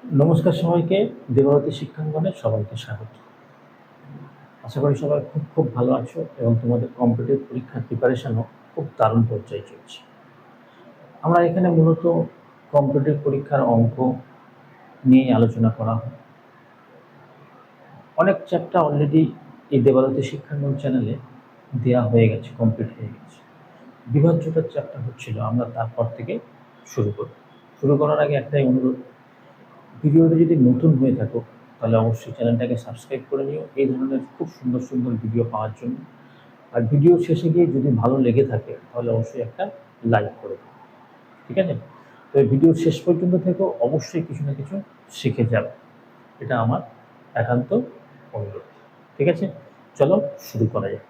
নমস্কার সবাইকে। দেবরতী শিক্ষাঙ্গনে সবাইকে স্বাগত। আশা করি সবাই খুব খুব ভালো আছো এবং তোমাদের কম্পিটিটিভ পরীক্ষার প্রিপারেশনও খুব দারুণ পর্যায়ে চলছে। আমরা এখানে মূলত কম্পিটিটিভ পরীক্ষার অঙ্ক নিয়ে আলোচনা করা হয়। অনেক চ্যাপ্টার অলরেডি এই দেবরতী শিক্ষাঙ্গন চ্যানেলে দেওয়া হয়ে গেছে, কমপ্লিট হয়ে গেছে। বিভাজ্যতার চ্যাপ্টার হচ্ছিল, আমরা তারপর থেকে শুরু করব। শুরু করার আগে একটাই অনুরোধ, ভিডিওটা যদি নতুন হয়ে থাকো তাহলে অবশ্যই চ্যানেলটাকে সাবস্ক্রাইব করে নিও এই ধরনের খুব সুন্দর সুন্দর ভিডিও পাওয়ার জন্য। আর ভিডিও শেষে গিয়ে যদি ভালো লেগে থাকে তাহলে অবশ্যই একটা লাইক করে দিও, ঠিক আছে? তো এই ভিডিওর শেষ পর্যন্ত থেকেও অবশ্যই কিছু না কিছু শিখে যাবে, এটা আমার একান্ত অনুরোধ, ঠিক আছে? চলো শুরু করা যাক।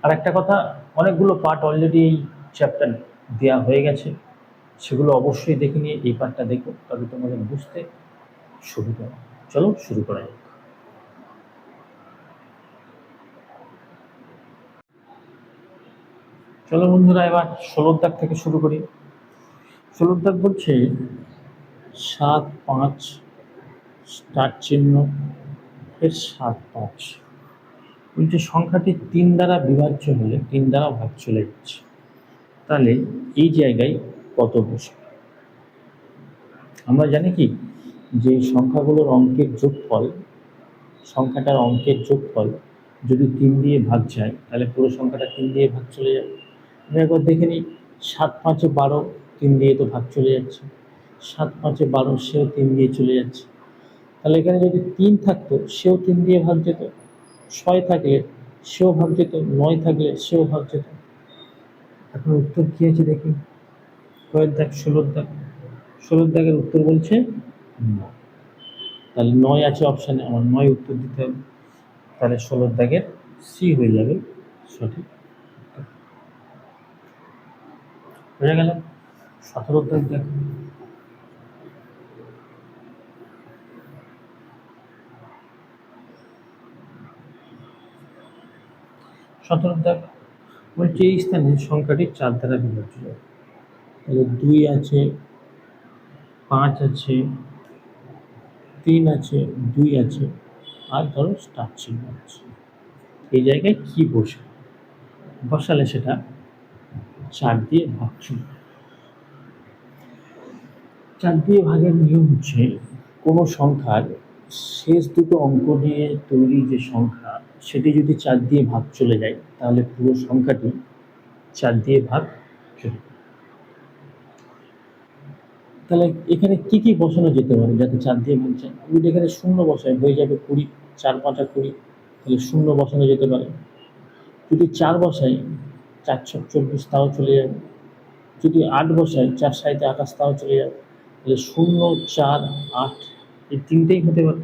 আর একটা কথা, অনেকগুলো পার্ট অলরেডি এই চ্যাপ্টার দেওয়া হয়ে গেছে, সেগুলো অবশ্যই দেখে নিয়ে এই পার্টটা দেখো, তবে তোমাদের বুঝতে সুবিধা হবে। চলো শুরু করা যাক। চলো বন্ধুরা, এবার 16 দাগ থেকে শুরু করি। 16 দাগ বলছে 7-5 স্টার চিহ্ন এর 7-5 বলছে সংখ্যাটি 3 দ্বারা বিভাজ্য হলে 3 দ্বারা ভাগ চলে যাচ্ছে, তাহলে এই জায়গায় কত বসে? আমরা জানি কি যে সংখ্যাগুলোর অঙ্কের যোগফল, সংখ্যাটার অঙ্কের যোগফল যদি 3 দিয়ে ভাগ যায় তাহলে পুরো সংখ্যাটা 3 দিয়ে ভাগ চলে যাবে। আমি একবার দেখে নিই, 7-5 12, 3 দিয়ে তো ভাগ চলে যাচ্ছে। 7-5 12, সেও 3 দিয়ে চলে যাচ্ছে। তাহলে এখানে যদি 3 থাকতো সেও 3 দিয়ে ভাগ যেত, 6 থাকলে সেও ভাগ যেত, 9 থাকলে সেও ভাগ যেত। এখন উত্তর কি আছে দেখি, কয়েক দাগ? 16 দাগ। 16 দাগের উত্তর বলছে 9। তাহলে 9 আছে অপশানে, আমার 9 উত্তর দিতে হবে। তাহলে 16 দাগের সি হয়ে যাবে সঠিক। হয়ে গেল। 17 দাগ দেখো। 17 দাগ বলছে এই স্থানে সংখ্যাটি 4 দ্বারা বিভাজ্য। তাহলে 2 আছে, 5 আছে, 3 আছে, 2 আছে, আর ধরো স্টার চিহ্ন আছে। এই জায়গায় কি বসালে সেটা 4 দিয়ে ভাগ চলবে। 4 দিয়ে ভাগের নিয়ম হচ্ছে, কোনো সংখ্যার শেষ দুটো অঙ্ক নিয়ে তৈরি যে সংখ্যা, সেটি যদি 4 দিয়ে ভাগ চলে যায় তাহলে পুরো সংখ্যাটি 4 দিয়ে ভাগ চলে যায়। তাহলে এখানে কি কি বসানো যেতে পারে যাতে 4 দিয়ে ভাগ যায়? আমি যদি এখানে 0 বসাই হয়ে যাবে 20, 4-5 20, তাহলে 0 বসানো যেতে পারে। যদি 4 বসাই 4 ছক 24, তাও চলে যাবে। যদি 8 বসাই 4 সাইতে 28, তাও চলে যাবে। তাহলে 0, 4, 8 এই তিনটেই হতে পারে।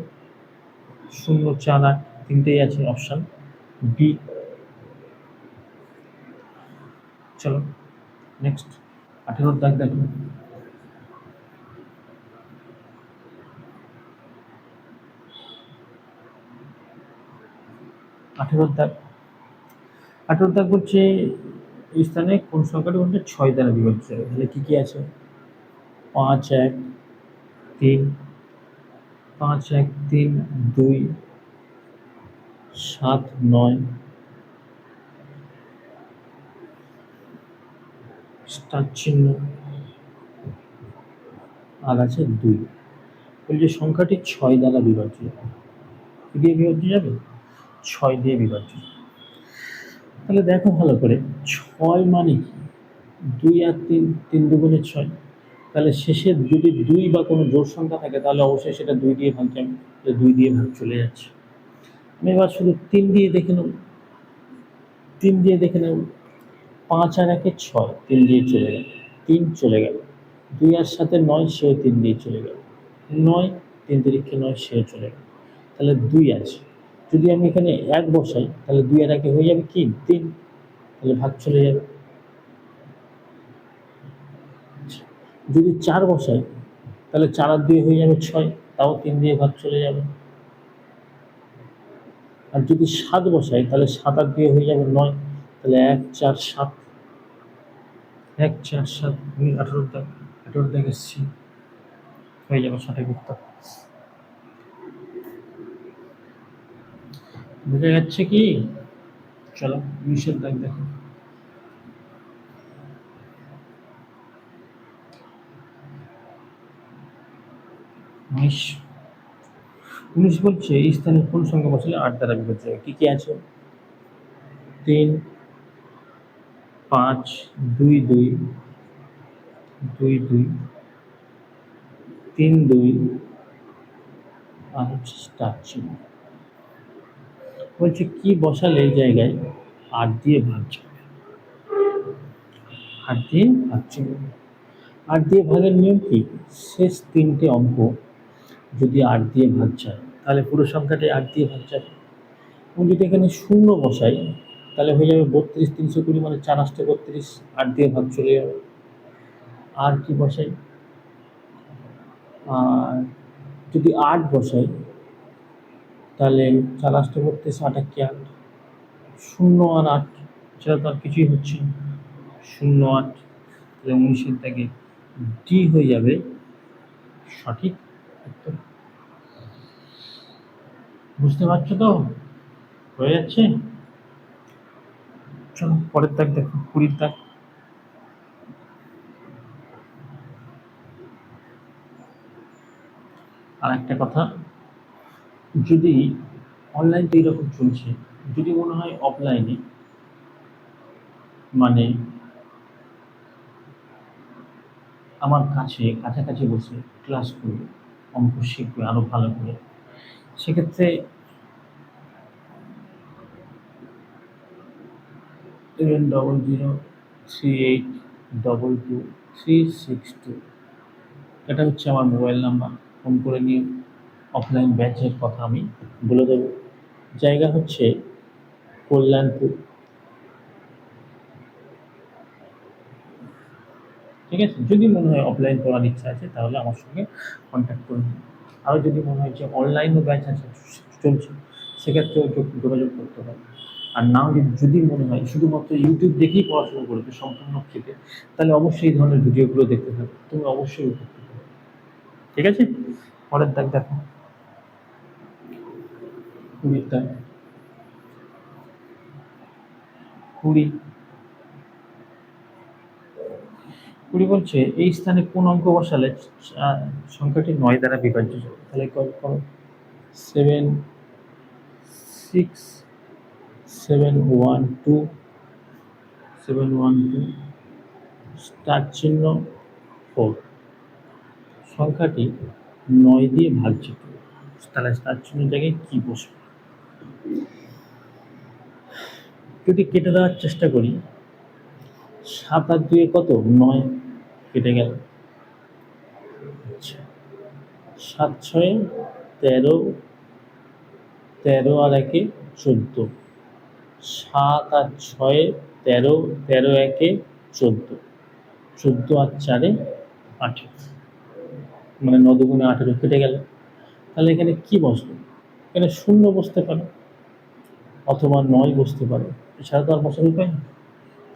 0, 4, 8 তিনটেই আছে, অপশান বি। চলো নেক্সট 18 দাগ দেখো। 18 দাগ। 18 দাগ বলছে এই স্থানে কোন সংখ্যাটি বলছে 6 দ্বারা বিভাজ্য। তাহলে কি কি আছে? 5 1 3, 5 1 3 2, 7 9, স্টার চিহ্ন, আর আছে 2। বলছে সংখ্যাটি 6 দ্বারা বিভাজ্য। কি দিয়ে বিভাজ্য যাবে? 6 দিয়ে বিভাজ্য। তাহলে দেখো ভালো করে, 6 মানে কি? 2 আর 3, 3 দুগুণে 6। তাহলে শেষে যদি 2 বা কোনো জোড় সংখ্যা থাকে তাহলে অবশ্যই সেটা 2 দিয়ে ভাগ যাবে, 2 দিয়ে ভাগ চলে যাচ্ছে। আমি এবার শুধু 3 দিয়ে দেখে নেব। 3 দিয়ে দেখে নেব, 5 আর 1 6, 3 দিয়ে চলে গেল, 3 চলে গেল। 2 আর 7 9, সেও 3 দিয়ে চলে গেল। 9, 3 তিরিক্ষে 9, সেও চলে গেল। তাহলে 2 আছে। যদি আমি এখানে 1 বসাই তাহলে 2 আর 1 হয়ে যাবে কি? 3। তাহলে ভাগ চলে যাবে। যদি 4 বসাই তাহলে 4 আর 2 হয়ে যাবে 6, তাও 3 দিয়ে ভাগ চলে যাবে। আর যদি 7 বসাই তাহলে 7 আর 2 হয়ে যাবে 9, তাহলে 1 4 7, 1 4 7, 18 দাগ এটার দেখে সি হয়ে যাবে সঠিক উত্তর। বুঝে যাচ্ছে কি? চলো 19-এর দাগ দেখো। 19 বলছে এই স্থানে কোন সংখ্যা বসালে 8 দ্বারা বিভাজ্য হবে? কি কি আছে? 3, 5, 2, 2, 2, 2, 3, 2 আর হচ্ছে স্টার চিহ্ন। বলছে কি বসালে এই জায়গায় 8 দিয়ে ভাজ্য হবে? 8 দিয়ে ভাজ্য হবে। 8 দিয়ে ভাগের নিয়ম কি? শেষ 3টে অঙ্ক যদি 8 দিয়ে ভাগ যায় তাহলে পুরো সংখ্যাটি 8 দিয়ে ভাগ যাবে। এবং যদি এখানে শূন্য বসাই তাহলে হয়ে যাবে 32, 320 মানে 4 8 32, 8 দিয়ে ভাগ চলে যাবে। আর কি বসাই? আর যদি 8 বসাই তাহলে 4 8 32, 8 8 কি 8, 0 আর 8 ছাড়া তো আর কিছুই হচ্ছে না। 0 8 তাহলে 19-এর দাগে ডি হয়ে যাবে সঠিক উত্তর। বুঝতে পারছো তো? হয়ে যাচ্ছে। চলো পরের দাগ দেখো, 20-এর দাগ। আর একটা কথা, যদি অনলাইন তো এইরকম চলছে, যদি মনে হয় অফলাইনে মানে আমার কাছাকাছি বসে ক্লাস করবে, অঙ্ক শিখবে আরো ভালো করে, সেক্ষেত্রে 7003822 এটা হচ্ছে আমার মোবাইল নাম্বার। ফোন করে নিয়ে অফলাইন ব্যাচের কথা আমি বলে দেবো। জায়গা হচ্ছে কল্যাণপুর। ঠিক আছে? যদি মনে হয় অফলাইন পড়ার ইচ্ছা আছে তাহলে আমার সঙ্গে কন্ট্যাক্ট করুন। আরও যদি মনে হয় যে অনলাইনও ব্যাচ আছে চলছে, সেক্ষেত্রেও যোগাযোগ করতে পারেন। আর নাও যদি মনে হয় শুধুমাত্র ইউটিউব দেখেই পড়াশোনা করবে সম্পূর্ণ ক্ষেত্রে, তাহলে অবশ্যই এই ধরনের ভিডিওগুলো দেখতে থাকবে, তুমি অবশ্যই উপকৃত হবে। ঠিক আছে? পরের দাগ দেখো, 20-এর দাগ। 20 বলছে এই স্থানে কোন অঙ্ক বসালে সংখ্যাটি 9 দ্বারা বিভাজ্য হবে? তাহলে করো 7 6 7 1 2 7 1 2 স্টার চিহ্ন 4। সংখ্যাটি 9 দিয়ে ভাজ্য হবে, তাহলে স্টার চিহ্নের জায়গায় কি বসবে? যদি কেটে দেওয়ার চেষ্টা করি, 7 আর 2 কত? 9, কেটে গেল। আচ্ছা, 7 6 13, 13 আর 1 14, 7 আর 6 13, 13 1 14, 14 আর 4 18, মানে 9 2 18 কেটে গেল। তাহলে এখানে কি বসবে? এখানে 0 বসতে পারে অথবা 9 বসতে পারে, এছাড়া তো আর বসার উপায় নেই।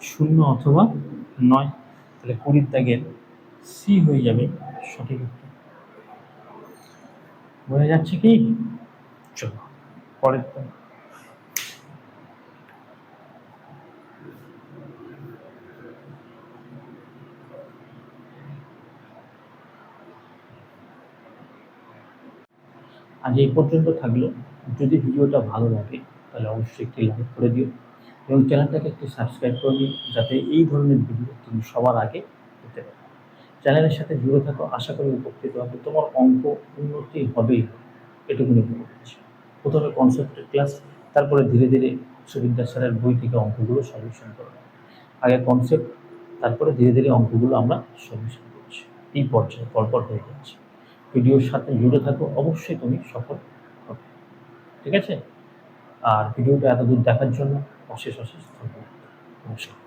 0 অথবা 9, তাহলে 20-এর দাগের সি হয়ে যাবে সঠিক উত্তর। বোঝা যাচ্ছে কি? চলো পরের দাগ। আজ এই পর্যন্ত থাকলো। যদি ভিডিওটা ভালো লাগে তাহলে অবশ্যই একটি লাইক করে দিও এবং চ্যানেলটাকে একটু সাবস্ক্রাইব করে দিও, যাতে এই ধরনের ভিডিও তুমি সবার আগে পেতে পারো। চ্যানেলের সাথে জুড়ে থাকো, আশা করি উপকৃত হবে। তোমার অঙ্ক উন্নতি হবেই, এটুকুনি বলে দিচ্ছি। প্রথমে কনসেপ্টের ক্লাস, তারপরে ধীরে ধীরে সুবিদ্যা স্যারের বই থেকে অঙ্কগুলো সলিউশন করবে। আগে কনসেপ্ট, তারপরে ধীরে ধীরে অঙ্কগুলো আমরা সলিউশন করছি। এই পর্যায়ে পরপর হয়ে যাচ্ছে। ভিডিওর সাথে জুড়ে থাকো, অবশ্যই তুমি সফল হবে। ঠিক আছে? আর ভিডিওটা এতদূর দেখার জন্য অশেষ অশেষ ধন্যবাদ। নমস্কার।